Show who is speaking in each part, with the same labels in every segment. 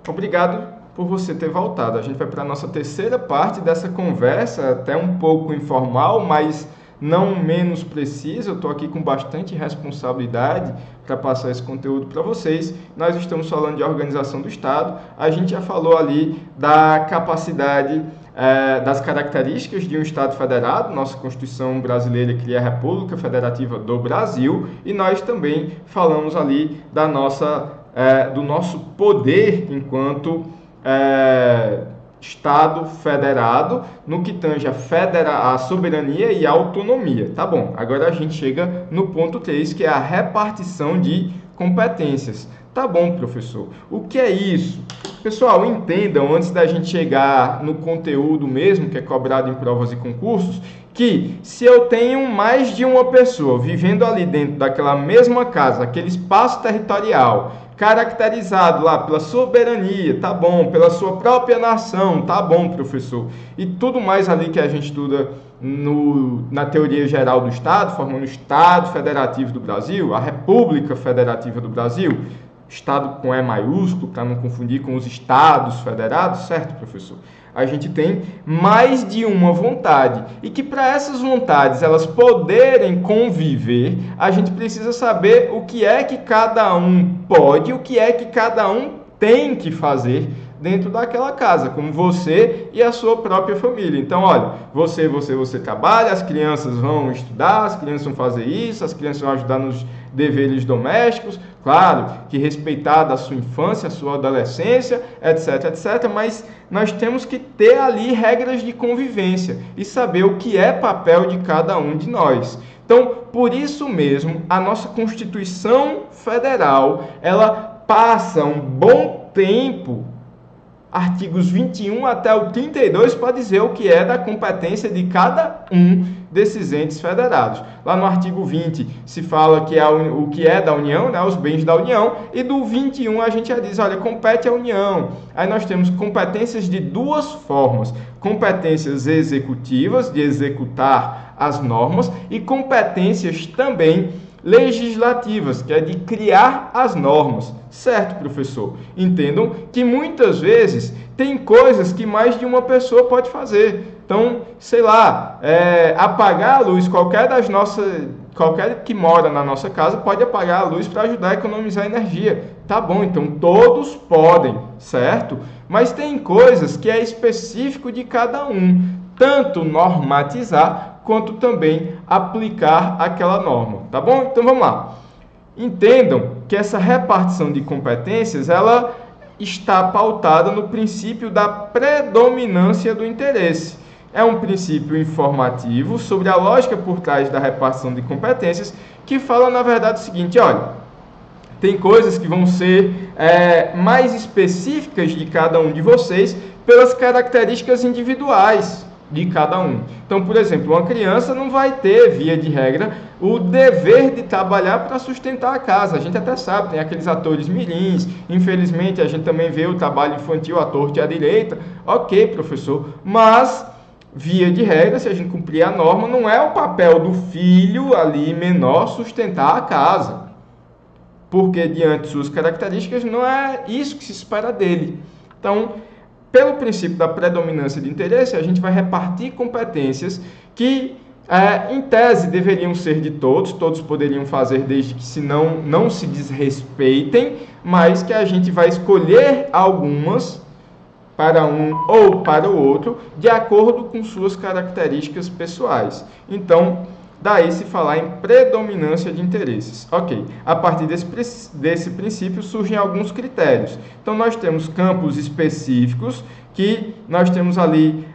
Speaker 1: Obrigado por você ter voltado. A gente vai para a nossa terceira parte dessa conversa, até um pouco informal, mas não menos precisa. Eu estou aqui com bastante responsabilidade para passar esse conteúdo para vocês. Nós estamos falando de organização do Estado. A gente já falou ali da capacidade, das características de um Estado federado. Nossa Constituição brasileira cria a República Federativa do Brasil. E nós também falamos ali da do nosso poder enquanto Estado federado, no que tange a soberania e a autonomia. Tá bom, agora a gente chega no ponto 3, que é a repartição de competências. Tá bom, professor, o que é isso? Pessoal, entendam, antes da gente chegar no conteúdo mesmo, que é cobrado em provas e concursos, que se eu tenho mais de uma pessoa vivendo ali dentro daquela mesma casa, aquele espaço territorial, caracterizado lá pela soberania, tá bom, pela sua própria nação, tá bom, professor, e tudo mais ali que a gente estuda na teoria geral do Estado, formando o Estado Federativo do Brasil, a República Federativa do Brasil, Estado com E maiúsculo, para não confundir com os Estados Federados, certo, professor? A gente tem mais de uma vontade e que para essas vontades elas poderem conviver, a gente precisa saber o que é que cada um pode, o que é que cada um tem que fazer dentro daquela casa, como você e a sua própria família. Então, olha, você trabalha, as crianças vão estudar, as crianças vão fazer isso, as crianças vão ajudar nos deveres domésticos, claro, que respeitar da sua infância, a sua adolescência, etc, etc, mas nós temos que ter ali regras de convivência e saber o que é papel de cada um de nós. Então, por isso mesmo, a nossa Constituição Federal, ela passa um bom tempo, artigos 21 até o 32, para dizer o que é da competência de cada um desses entes federados. Lá no artigo 20 se fala que é o que é da União, né, os bens da União, e do 21 a gente já diz, olha, compete à União. Aí nós temos competências de duas formas, competências executivas, de executar as normas, e competências também legislativas, que é de criar as normas. Certo, professor? Entendam que muitas vezes tem coisas que mais de uma pessoa pode fazer. Então, sei lá, apagar a luz, qualquer que mora na nossa casa pode apagar a luz para ajudar a economizar energia. Tá bom, então todos podem, certo? Mas tem coisas que é específico de cada um, tanto normatizar quanto também aplicar aquela norma, tá bom? Então vamos lá. Entendam que essa repartição de competências, ela está pautada no princípio da predominância do interesse. É um princípio informativo sobre a lógica por trás da repartição de competências, que fala, na verdade, o seguinte, olha, tem coisas que vão ser mais específicas de cada um de vocês pelas características individuais de cada um. Então, por exemplo, uma criança não vai ter, via de regra, o dever de trabalhar para sustentar a casa. A gente até sabe, tem aqueles atores mirins, infelizmente a gente também vê o trabalho infantil à torta e à direita. Ok, professor, mas, via de regra, se a gente cumprir a norma, não é o papel do filho ali menor sustentar a casa. Porque, diante de suas características, não é isso que se espera dele. Então, pelo princípio da predominância de interesse, a gente vai repartir competências que, em tese, deveriam ser de todos, todos poderiam fazer desde que não se desrespeitem, mas que a gente vai escolher algumas para um ou para o outro, de acordo com suas características pessoais. Então, daí se falar em predominância de interesses. Ok, a partir desse princípio surgem alguns critérios. Então, nós temos campos específicos que nós temos ali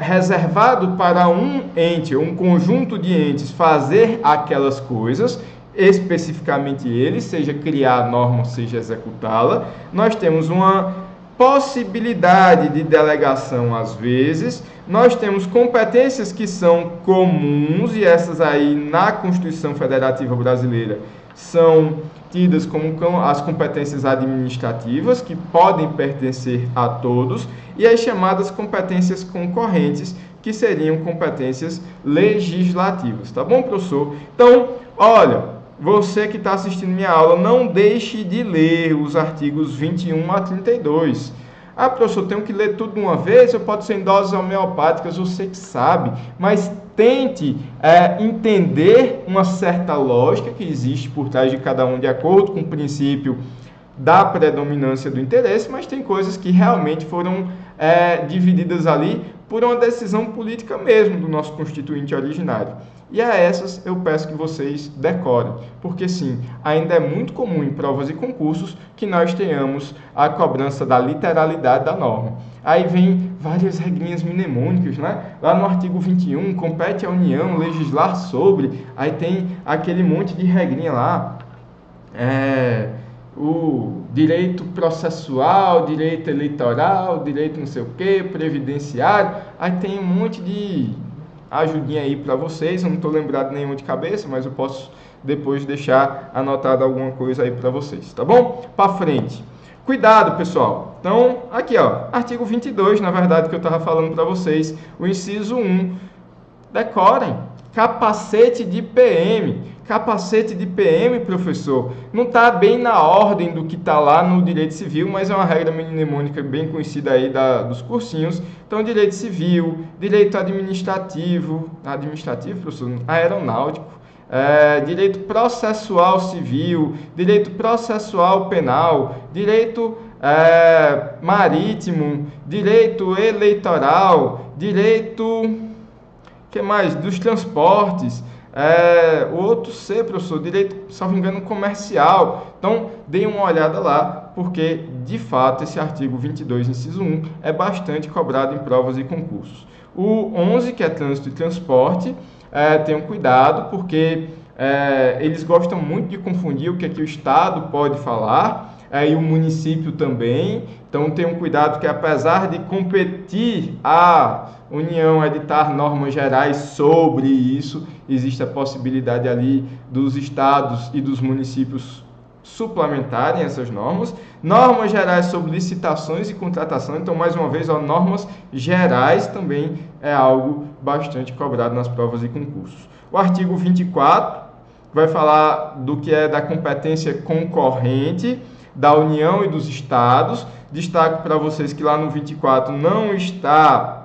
Speaker 1: reservado para um ente, um conjunto de entes fazer aquelas coisas, especificamente ele, seja criar a norma, seja executá-la. Nós temos uma possibilidade de delegação às vezes, nós temos competências que são comuns, e essas aí na Constituição Federativa Brasileira são tidas como as competências administrativas, que podem pertencer a todos, e as chamadas competências concorrentes, que seriam competências legislativas. Tá bom, professor? Então, olha, você que está assistindo minha aula, não deixe de ler os artigos 21 a 32. Ah, professor, eu tenho que ler tudo de uma vez, ou pode ser em doses homeopáticas, você que sabe, mas tente entender uma certa lógica que existe por trás de cada um, de acordo com o princípio da predominância do interesse, mas tem coisas que realmente foram divididas ali por uma decisão política mesmo do nosso constituinte originário. E a essas eu peço que vocês decorem, porque sim, ainda é muito comum em provas e concursos que nós tenhamos a cobrança da literalidade da norma. Aí vem várias regrinhas mnemônicas, né? Lá no artigo 21, compete à União legislar sobre, aí tem aquele monte de regrinha lá, o direito processual, direito eleitoral, direito não sei o que, previdenciário, aí tem um monte de ajudinha aí para vocês, eu não estou lembrado nenhum de cabeça, mas eu posso depois deixar anotado alguma coisa aí para vocês, tá bom? Para frente. Cuidado, pessoal. Então, aqui, ó, artigo 22, na verdade, que eu estava falando para vocês, o inciso 1. Decorem. Capacete de PM. Capacete de PM, professor, não está bem na ordem do que está lá no direito civil, mas é uma regra mnemônica bem conhecida aí dos cursinhos. Então, direito civil, direito administrativo, professor, aeronáutico, direito processual civil, direito processual penal, direito marítimo, direito eleitoral, direito, que mais? Dos transportes. O outro C, professor, direito, salvo engano, comercial. Então, deem uma olhada lá, porque, de fato, esse artigo 22, inciso 1, é bastante cobrado em provas e concursos. O 11, que é trânsito e transporte, tenham cuidado, porque eles gostam muito de confundir o que é que o Estado pode falar, e o município também. Então, tenham cuidado que, apesar de competir a União editar normas gerais sobre isso, existe a possibilidade ali dos estados e dos municípios suplementarem essas normas. Normas gerais sobre licitações e contratação. Então, mais uma vez, normas gerais também é algo bastante cobrado nas provas e concursos. O artigo 24 vai falar do que é da competência concorrente da União e dos estados. Destaco para vocês que lá no 24 não está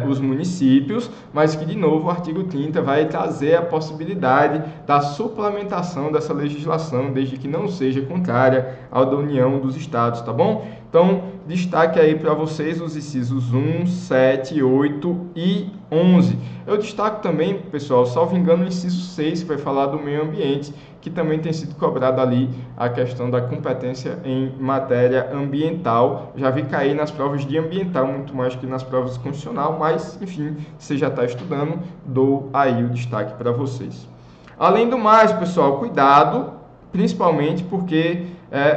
Speaker 1: os municípios, mas que, de novo, o artigo 30 vai trazer a possibilidade da suplementação dessa legislação, desde que não seja contrária ao da União dos Estados, tá bom? Então, destaque aí para vocês os incisos 1, 7, 8 e 11. Eu destaco também, pessoal, salvo engano, o inciso 6, que vai falar do meio ambiente, que também tem sido cobrado ali a questão da competência em matéria ambiental. Já vi cair nas provas de ambiental, muito mais que nas provas constitucional, mas, enfim, você já está estudando, dou aí o destaque para vocês. Além do mais, pessoal, cuidado, principalmente porque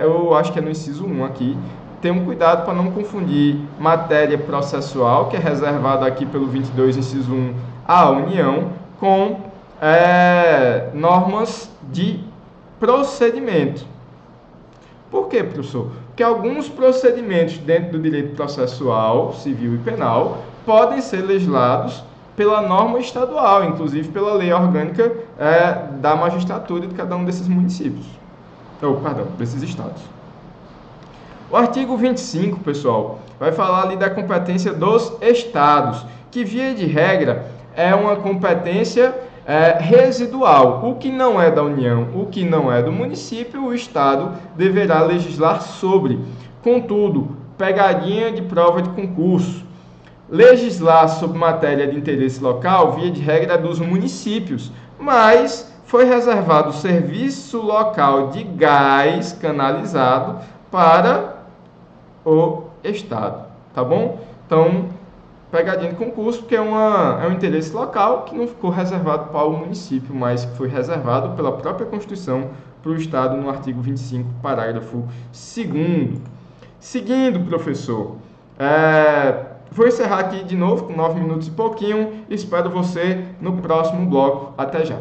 Speaker 1: eu acho que é no inciso 1 aqui, tenham cuidado para não confundir matéria processual, que é reservada aqui pelo 22, inciso 1, à União, com normas de procedimento. Por quê, professor? Porque alguns procedimentos dentro do direito processual, civil e penal, podem ser legislados pela norma estadual, inclusive pela lei orgânica da magistratura de cada um desses municípios. Desses estados. O artigo 25, pessoal, vai falar ali da competência dos estados, que, via de regra, é uma competência residual. O que não é da União, o que não é do município, o Estado deverá legislar sobre. Contudo, pegadinha de prova de concurso. Legislar sobre matéria de interesse local, via de regra, é dos municípios, mas foi reservado o serviço local de gás canalizado para o Estado, tá bom? Então, pegadinha de concurso, porque é um interesse local que não ficou reservado para o município, mas que foi reservado pela própria Constituição para o Estado no artigo 25, parágrafo 2º. Seguindo, professor, vou encerrar aqui de novo com 9 minutos e pouquinho. Espero você no próximo bloco. Até já.